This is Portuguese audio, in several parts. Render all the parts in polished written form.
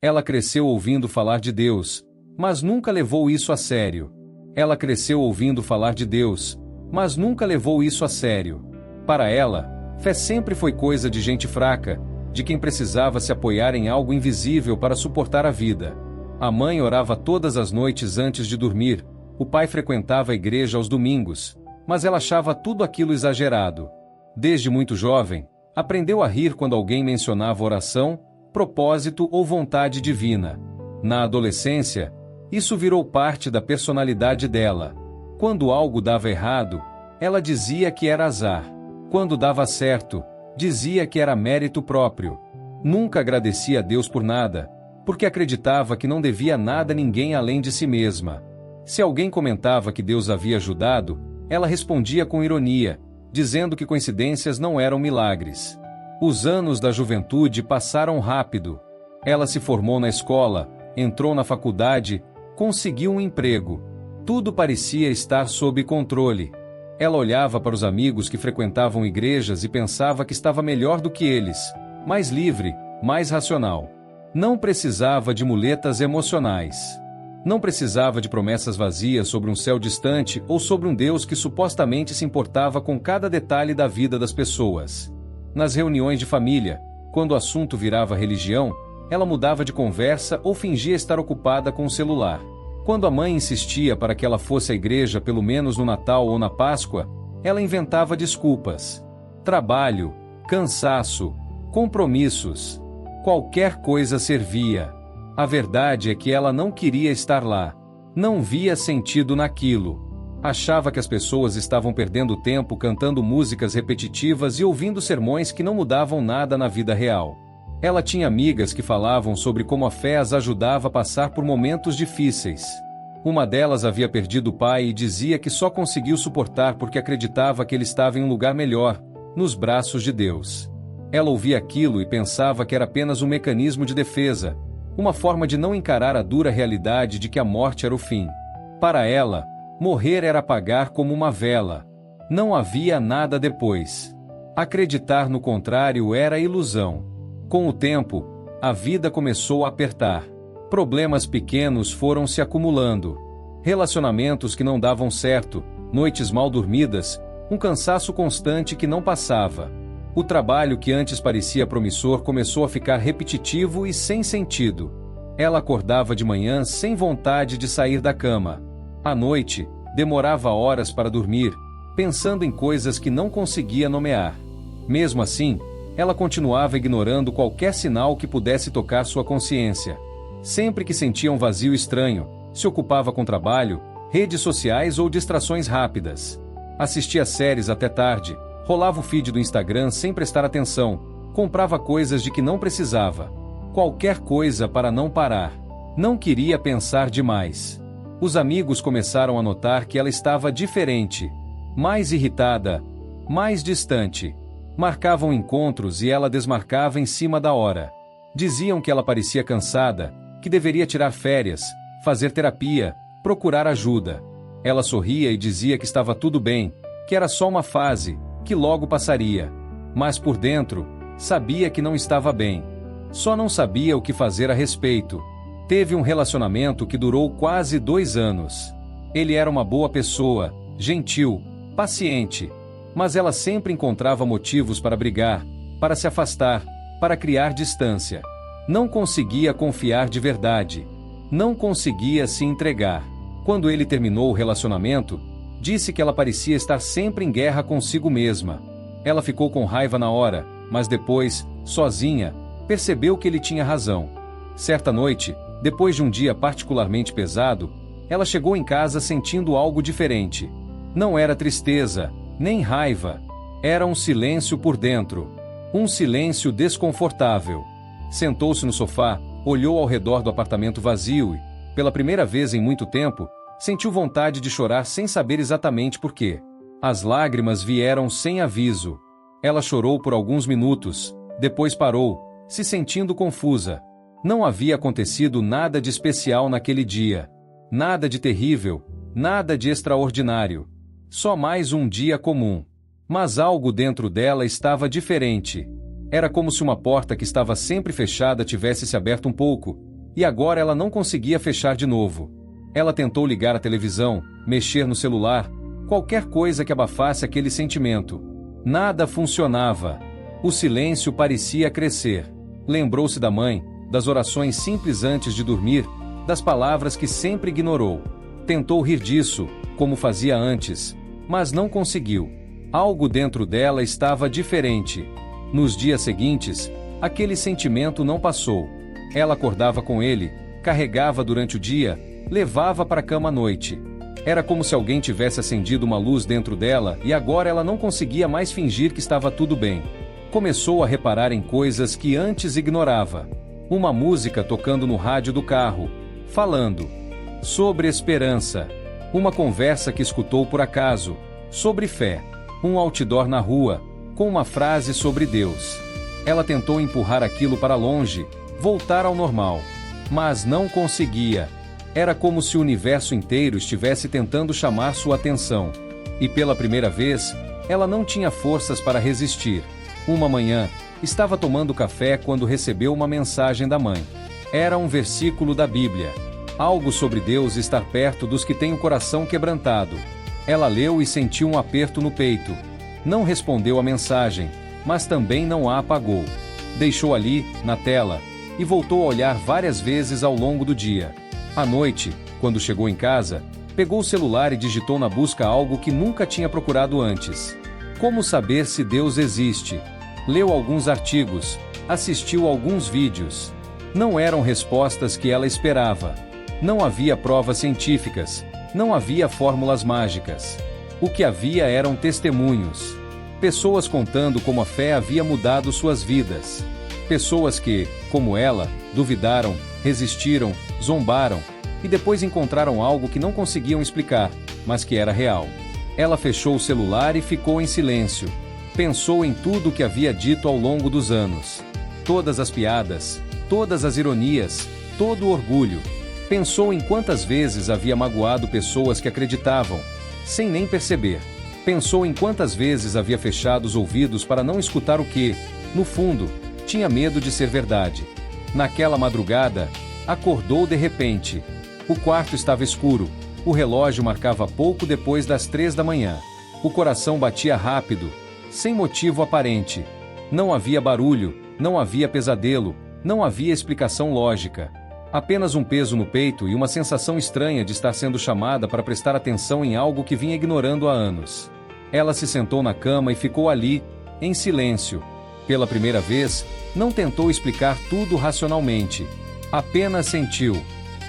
Ela cresceu ouvindo falar de Deus, mas nunca levou isso a sério. Ela cresceu ouvindo falar de Deus, mas nunca levou isso a sério. Para ela, fé sempre foi coisa de gente fraca, de quem precisava se apoiar em algo invisível para suportar a vida. A mãe orava todas as noites antes de dormir, o pai frequentava a igreja aos domingos, mas ela achava tudo aquilo exagerado. Desde muito jovem, aprendeu a rir quando alguém mencionava oração, propósito ou vontade divina. Na adolescência, isso virou parte da personalidade dela. Quando algo dava errado, ela dizia que era azar. Quando dava certo, dizia que era mérito próprio. Nunca agradecia a Deus por nada, porque acreditava que não devia nada a ninguém além de si mesma. Se alguém comentava que Deus havia ajudado, ela respondia com ironia, dizendo que coincidências não eram milagres. Os anos da juventude passaram rápido. Ela se formou na escola, entrou na faculdade, conseguiu um emprego. Tudo parecia estar sob controle. Ela olhava para os amigos que frequentavam igrejas e pensava que estava melhor do que eles, mais livre, mais racional. Não precisava de muletas emocionais. Não precisava de promessas vazias sobre um céu distante ou sobre um Deus que supostamente se importava com cada detalhe da vida das pessoas. Nas reuniões de família, quando o assunto virava religião, ela mudava de conversa ou fingia estar ocupada com o celular. Quando a mãe insistia para que ela fosse à igreja pelo menos no Natal ou na Páscoa, ela inventava desculpas. Trabalho, cansaço, compromissos. Qualquer coisa servia. A verdade é que ela não queria estar lá. Não via sentido naquilo. Achava que as pessoas estavam perdendo tempo cantando músicas repetitivas e ouvindo sermões que não mudavam nada na vida real. Ela tinha amigas que falavam sobre como a fé as ajudava a passar por momentos difíceis. Uma delas havia perdido o pai e dizia que só conseguiu suportar porque acreditava que ele estava em um lugar melhor, nos braços de Deus. Ela ouvia aquilo e pensava que era apenas um mecanismo de defesa, uma forma de não encarar a dura realidade de que a morte era o fim. Para ela, morrer era apagar como uma vela. Não havia nada depois. Acreditar no contrário era ilusão. Com o tempo, a vida começou a apertar. Problemas pequenos foram se acumulando. Relacionamentos que não davam certo, noites mal dormidas, um cansaço constante que não passava. O trabalho que antes parecia promissor começou a ficar repetitivo e sem sentido. Ela acordava de manhã sem vontade de sair da cama. À noite, demorava horas para dormir, pensando em coisas que não conseguia nomear. Mesmo assim, ela continuava ignorando qualquer sinal que pudesse tocar sua consciência. Sempre que sentia um vazio estranho, se ocupava com trabalho, redes sociais ou distrações rápidas. Assistia séries até tarde, rolava o feed do Instagram sem prestar atenção, comprava coisas de que não precisava. Qualquer coisa para não parar. Não queria pensar demais. Os amigos começaram a notar que ela estava diferente, mais irritada, mais distante. Marcavam encontros e ela desmarcava em cima da hora. Diziam que ela parecia cansada, que deveria tirar férias, fazer terapia, procurar ajuda. Ela sorria e dizia que estava tudo bem, que era só uma fase, que logo passaria. Mas por dentro, sabia que não estava bem. Só não sabia o que fazer a respeito. Teve um relacionamento que durou quase 2 anos. Ele era uma boa pessoa, gentil, paciente. Mas ela sempre encontrava motivos para brigar, para se afastar, para criar distância. Não conseguia confiar de verdade. Não conseguia se entregar. Quando ele terminou o relacionamento, disse que ela parecia estar sempre em guerra consigo mesma. Ela ficou com raiva na hora, mas depois, sozinha, percebeu que ele tinha razão. Certa noite, depois de um dia particularmente pesado, ela chegou em casa sentindo algo diferente. Não era tristeza, nem raiva. Era um silêncio por dentro. Um silêncio desconfortável. Sentou-se no sofá, olhou ao redor do apartamento vazio e, pela primeira vez em muito tempo, sentiu vontade de chorar sem saber exatamente por quê. As lágrimas vieram sem aviso. Ela chorou por alguns minutos, depois parou, se sentindo confusa. Não havia acontecido nada de especial naquele dia. Nada de terrível, nada de extraordinário. Só mais um dia comum. Mas algo dentro dela estava diferente. Era como se uma porta que estava sempre fechada tivesse se aberto um pouco, e agora ela não conseguia fechar de novo. Ela tentou ligar a televisão, mexer no celular, qualquer coisa que abafasse aquele sentimento. Nada funcionava. O silêncio parecia crescer. Lembrou-se da mãe, das orações simples antes de dormir, das palavras que sempre ignorou. Tentou rir disso, como fazia antes, mas não conseguiu. Algo dentro dela estava diferente. Nos dias seguintes, aquele sentimento não passou. Ela acordava com ele, carregava durante o dia, levava para a cama à noite. Era como se alguém tivesse acendido uma luz dentro dela e agora ela não conseguia mais fingir que estava tudo bem. Começou a reparar em coisas que antes ignorava. Uma música tocando no rádio do carro, falando sobre esperança. Uma conversa que escutou por acaso, sobre fé. Um outdoor na rua, com uma frase sobre Deus. Ela tentou empurrar aquilo para longe, voltar ao normal. Mas não conseguia. Era como se o universo inteiro estivesse tentando chamar sua atenção. E pela primeira vez, ela não tinha forças para resistir. Uma manhã, estava tomando café quando recebeu uma mensagem da mãe. Era um versículo da Bíblia. Algo sobre Deus estar perto dos que têm o coração quebrantado. Ela leu e sentiu um aperto no peito. Não respondeu à mensagem, mas também não a apagou. Deixou ali, na tela, e voltou a olhar várias vezes ao longo do dia. À noite, quando chegou em casa, pegou o celular e digitou na busca algo que nunca tinha procurado antes. Como saber se Deus existe? Leu alguns artigos, assistiu alguns vídeos. Não eram respostas que ela esperava. Não havia provas científicas, não havia fórmulas mágicas. O que havia eram testemunhos. Pessoas contando como a fé havia mudado suas vidas. Pessoas que, como ela, duvidaram, resistiram, zombaram, e depois encontraram algo que não conseguiam explicar, mas que era real. Ela fechou o celular e ficou em silêncio. Pensou em tudo o que havia dito ao longo dos anos. Todas as piadas, todas as ironias, todo o orgulho. Pensou em quantas vezes havia magoado pessoas que acreditavam, sem nem perceber. Pensou em quantas vezes havia fechado os ouvidos para não escutar o que, no fundo, tinha medo de ser verdade. Naquela madrugada, acordou de repente. O quarto estava escuro, o relógio marcava pouco depois das 3 da manhã. O coração batia rápido, sem motivo aparente. Não havia barulho, não havia pesadelo, não havia explicação lógica. Apenas um peso no peito e uma sensação estranha de estar sendo chamada para prestar atenção em algo que vinha ignorando há anos. Ela se sentou na cama e ficou ali, em silêncio. Pela primeira vez, não tentou explicar tudo racionalmente. Apenas sentiu.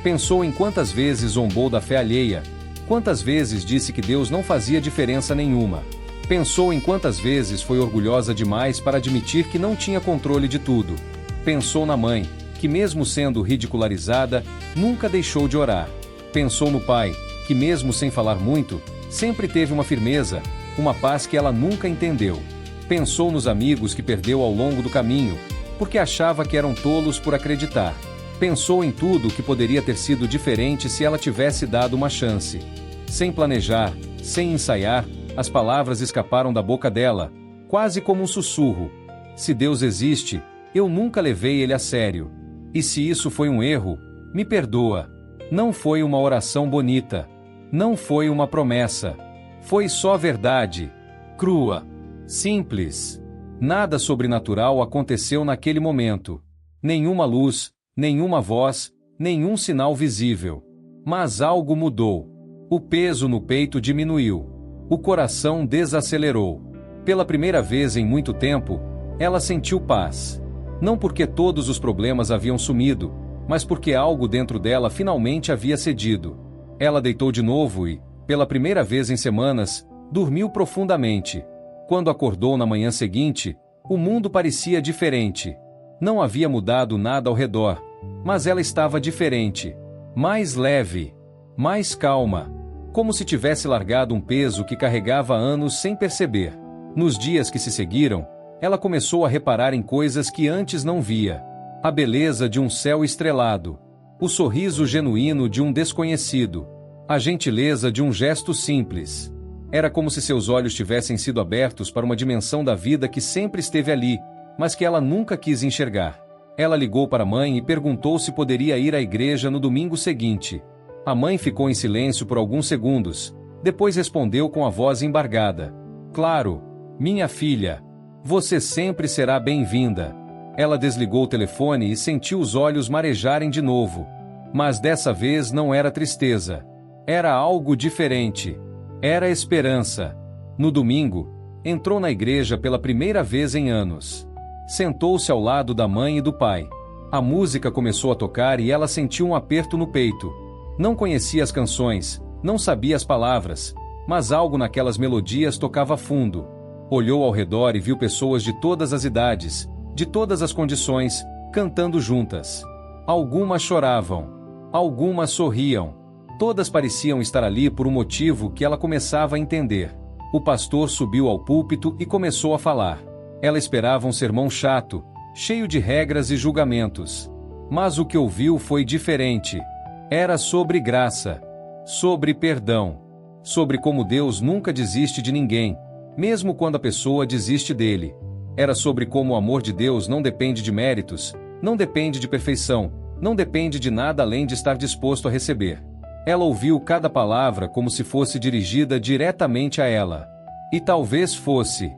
Pensou em quantas vezes zombou da fé alheia, quantas vezes disse que Deus não fazia diferença nenhuma. Pensou em quantas vezes foi orgulhosa demais para admitir que não tinha controle de tudo. Pensou na mãe, que mesmo sendo ridicularizada, nunca deixou de orar. Pensou no pai, que mesmo sem falar muito, sempre teve uma firmeza, uma paz que ela nunca entendeu. Pensou nos amigos que perdeu ao longo do caminho, porque achava que eram tolos por acreditar. Pensou em tudo o que poderia ter sido diferente se ela tivesse dado uma chance. Sem planejar, sem ensaiar, as palavras escaparam da boca dela, quase como um sussurro. Se Deus existe, eu nunca levei ele a sério. E se isso foi um erro, me perdoa. Não foi uma oração bonita. Não foi uma promessa. Foi só verdade. Crua. Simples. Nada sobrenatural aconteceu naquele momento. Nenhuma luz, nenhuma voz, nenhum sinal visível. Mas algo mudou. O peso no peito diminuiu. O coração desacelerou. Pela primeira vez em muito tempo, ela sentiu paz. Não porque todos os problemas haviam sumido, mas porque algo dentro dela finalmente havia cedido. Ela deitou de novo e, pela primeira vez em semanas, dormiu profundamente. Quando acordou na manhã seguinte, o mundo parecia diferente. Não havia mudado nada ao redor, mas ela estava diferente. Mais leve. Mais calma. Como se tivesse largado um peso que carregava há anos sem perceber. Nos dias que se seguiram, ela começou a reparar em coisas que antes não via. A beleza de um céu estrelado. O sorriso genuíno de um desconhecido. A gentileza de um gesto simples. Era como se seus olhos tivessem sido abertos para uma dimensão da vida que sempre esteve ali, mas que ela nunca quis enxergar. Ela ligou para a mãe e perguntou se poderia ir à igreja no domingo seguinte. A mãe ficou em silêncio por alguns segundos, depois respondeu com a voz embargada: "Claro, minha filha. Você sempre será bem-vinda." Ela desligou o telefone e sentiu os olhos marejarem de novo. Mas dessa vez não era tristeza. Era algo diferente. Era esperança. No domingo, entrou na igreja pela primeira vez em anos. Sentou-se ao lado da mãe e do pai. A música começou a tocar e ela sentiu um aperto no peito. Não conhecia as canções, não sabia as palavras, mas algo naquelas melodias tocava fundo. Olhou ao redor e viu pessoas de todas as idades, de todas as condições, cantando juntas. Algumas choravam, algumas sorriam. Todas pareciam estar ali por um motivo que ela começava a entender. O pastor subiu ao púlpito e começou a falar. Ela esperava um sermão chato, cheio de regras e julgamentos. Mas o que ouviu foi diferente. Era sobre graça, sobre perdão, sobre como Deus nunca desiste de ninguém, mesmo quando a pessoa desiste dele. Era sobre como o amor de Deus não depende de méritos, não depende de perfeição, não depende de nada além de estar disposto a receber. Ela ouviu cada palavra como se fosse dirigida diretamente a ela. E talvez fosse.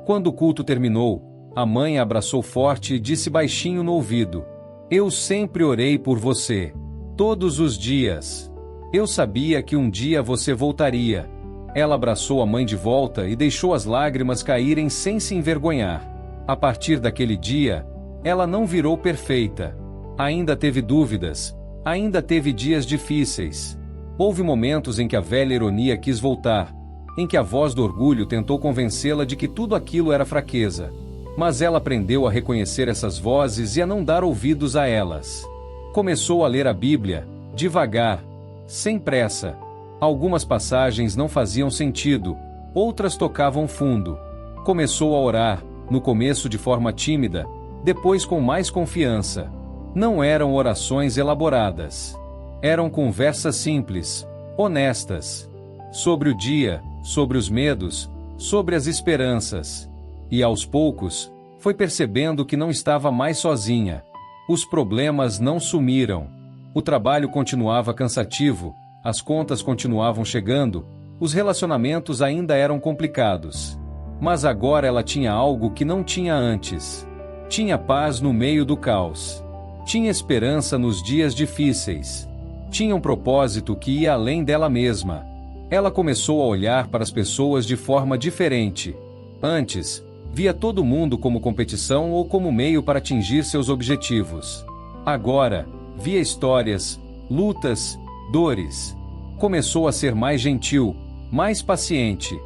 Quando o culto terminou, a mãe a abraçou forte e disse baixinho no ouvido: "Eu sempre orei por você. Todos os dias. Eu sabia que um dia você voltaria." Ela abraçou a mãe de volta e deixou as lágrimas caírem sem se envergonhar. A partir daquele dia, ela não virou perfeita. Ainda teve dúvidas, ainda teve dias difíceis. Houve momentos em que a velha ironia quis voltar, em que a voz do orgulho tentou convencê-la de que tudo aquilo era fraqueza. Mas ela aprendeu a reconhecer essas vozes e a não dar ouvidos a elas. Começou a ler a Bíblia, devagar, sem pressa. Algumas passagens não faziam sentido, outras tocavam fundo. Começou a orar, no começo de forma tímida, depois com mais confiança. Não eram orações elaboradas. Eram conversas simples, honestas. Sobre o dia, sobre os medos, sobre as esperanças. E aos poucos, foi percebendo que não estava mais sozinha. Os problemas não sumiram. O trabalho continuava cansativo, as contas continuavam chegando, os relacionamentos ainda eram complicados. Mas agora ela tinha algo que não tinha antes. Tinha paz no meio do caos. Tinha esperança nos dias difíceis. Tinha um propósito que ia além dela mesma. Ela começou a olhar para as pessoas de forma diferente. Antes, via todo mundo como competição ou como meio para atingir seus objetivos. Agora, via histórias, lutas, dores. Começou a ser mais gentil, mais paciente.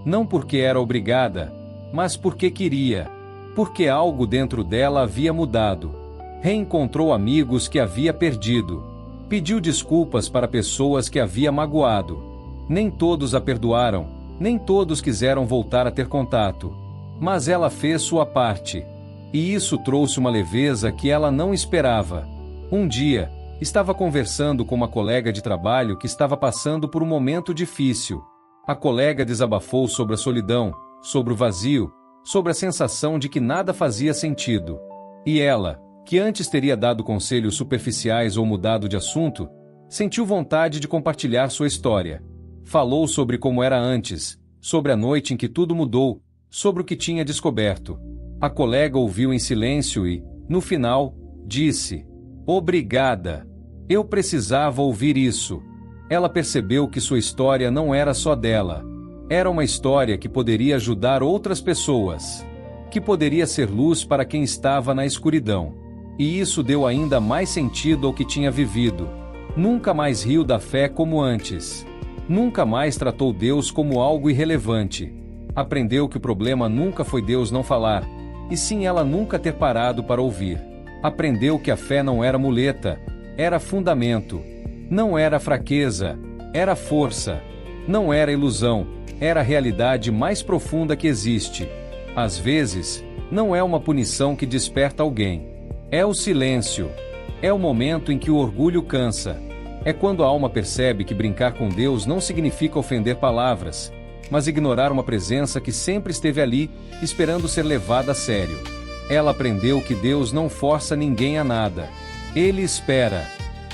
Não porque era obrigada, mas porque queria. Porque algo dentro dela havia mudado. Reencontrou amigos que havia perdido. Pediu desculpas para pessoas que havia magoado. Nem todos a perdoaram, nem todos quiseram voltar a ter contato. Mas ela fez sua parte. E isso trouxe uma leveza que ela não esperava. Um dia, estava conversando com uma colega de trabalho que estava passando por um momento difícil. A colega desabafou sobre a solidão, sobre o vazio, sobre a sensação de que nada fazia sentido. E ela, que antes teria dado conselhos superficiais ou mudado de assunto, sentiu vontade de compartilhar sua história. Falou sobre como era antes, sobre a noite em que tudo mudou, sobre o que tinha descoberto. A colega ouviu em silêncio e, no final, disse: "Obrigada. Eu precisava ouvir isso." Ela percebeu que sua história não era só dela. Era uma história que poderia ajudar outras pessoas. Que poderia ser luz para quem estava na escuridão. E isso deu ainda mais sentido ao que tinha vivido. Nunca mais riu da fé como antes. Nunca mais tratou Deus como algo irrelevante. Aprendeu que o problema nunca foi Deus não falar, e sim ela nunca ter parado para ouvir. Aprendeu que a fé não era muleta, era fundamento. Não era fraqueza, era força. Não era ilusão, era a realidade mais profunda que existe. Às vezes, não é uma punição que desperta alguém. É o silêncio. É o momento em que o orgulho cansa. É quando a alma percebe que brincar com Deus não significa ofender palavras, mas ignorar uma presença que sempre esteve ali, esperando ser levada a sério. Ela aprendeu que Deus não força ninguém a nada. Ele espera,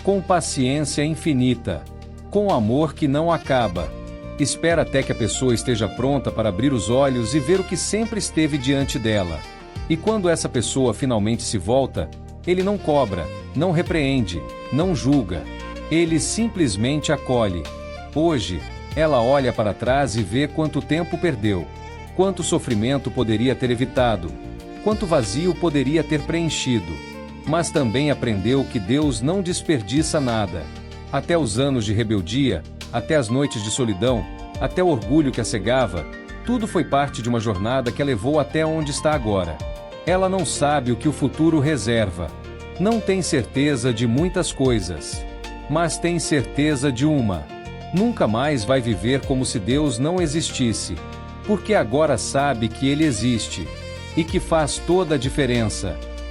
com paciência infinita, com amor que não acaba. Espera até que a pessoa esteja pronta para abrir os olhos e ver o que sempre esteve diante dela. E quando essa pessoa finalmente se volta, ele não cobra, não repreende, não julga. Ele simplesmente acolhe. Hoje, ela olha para trás e vê quanto tempo perdeu, quanto sofrimento poderia ter evitado, quanto vazio poderia ter preenchido. Mas também aprendeu que Deus não desperdiça nada. Até os anos de rebeldia, até as noites de solidão, até o orgulho que a cegava, tudo foi parte de uma jornada que a levou até onde está agora. Ela não sabe o que o futuro reserva. Não tem certeza de muitas coisas, mas tem certeza de uma: nunca mais vai viver como se Deus não existisse, porque agora sabe que Ele existe, e que faz toda a diferença.